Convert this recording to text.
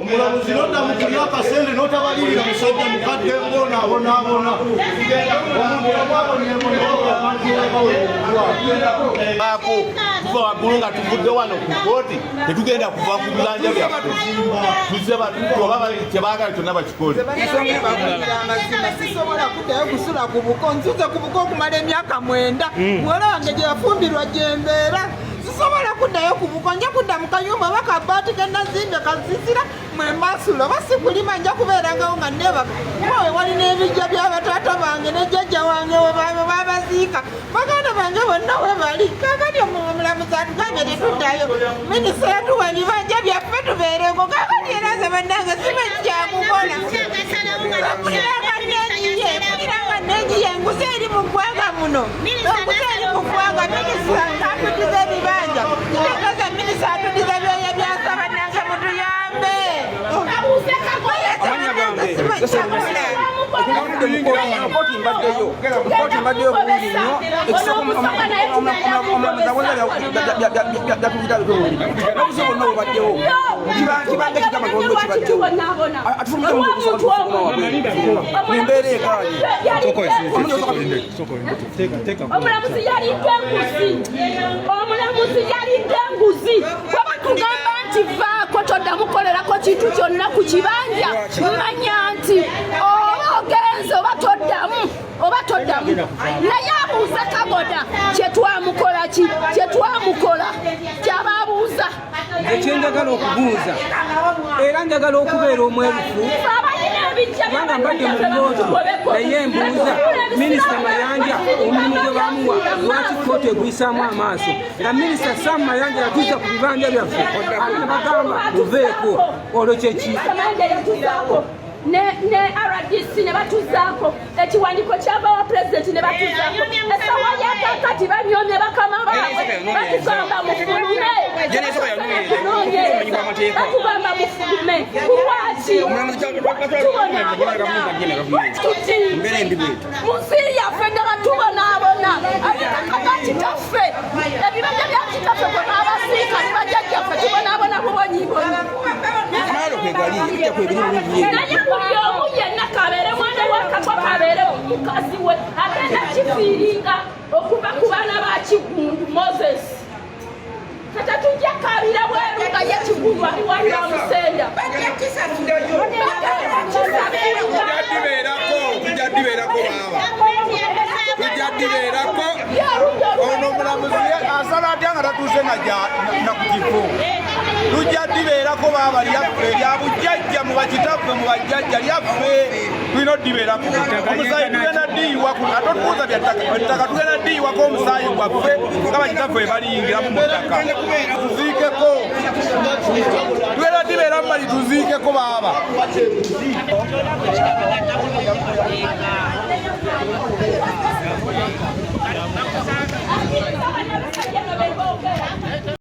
omulamuzi noddamukulira akasente notabalirira musajja mukadde bonaabona tuva waggulu nga tuvudde wano ku kkooti tetugenda kuva ku bibanja byaffe tuzze oba tebaagala kyonna bakikoze sisobola kuddayo kusula ku buko nsuze ku buko okumala emyaka 9 muwala wange gye yafumbirwa gyembeera sisobola kuddayo ku buko nja kudda mu kayumba oba kabaati kenazimbe kazizira mwembasula oba sikulima nja kubeerangawo nga neebaka kuba we wali n'ebijja by'abataata bange ne jjajja wange we babaziika baganda bange bonna we bali kakati omulamuzi atugambye tetuddayo minisita yatuwa ebibanja byaffe tubeereko kakati eraze bannange sibe kyakukola muliranga negiye enguzi eri mu ggwanga muno enguzi eri mu ggwanga minisita atuddiza ebibanja kitegeeza minisita atuddiza byoya byasa bannange mutuyambe kkooti mbaddeyo bulungi nnyo n'obusobo bonna bubaddewo kibanja kigamagondo kibaddewo atufumembeera ekaali omulamuzi yalidde enguzi bwebatugamba nti vaako toddamukolerako kintu kyonna ku kibanja manya nti oba ogenze oba toddamu naye abuuza kagoda kyetwamukola kyababuuza ekyenjagala okubuuza era njagala okubeera omwerufu kubanga mbadde mu nnooto naye mbuuza minisita Mayanja omulimu gwe bamuwa lwaki kkooti eguyisaamu amaaso era minisita Sam Mayanja yatuuza ku bibanja byaffe ate ne bagamba muveeko olwo kyeki ne RDC ne batuzaako ekiwandiiko ky'abawa pulezidenti ne batuzaako esawa yakakati banyomye bakama baabwe batugamba mufulume batugamba mufulume kuwaki munsi yaffe ddala tubonaabona abitaka kitaffe ebibanja bya kitaffe bwe baabasiika ne bajjajjaffe tubonaabona bubonyibonyi buli omu yenna kabeere mwana wakakwa kabeere mukazi we agenda kifiiringa okuva ku baana ba Kigundu Moses kata tujja kabira bweru nga ye Kigundu ali wali wa Musenda tujjaddibeerako ono omulamuzi asala atya nga tatuuse nakukifo tujjaddibeerako baaba lyaffe lya bujjajja mu bakitaffe mu bajjajja lyaffe tulina oddibeerako omusaayi tugenda ddiyiwako ate otubuuza byattaka tugenda ddiyiwako omusaayi gwaffe nga bakitaffe we baliyingiramu mu ttaka tuziikeko tugenda ddibeeramu bali tuziikeko baaba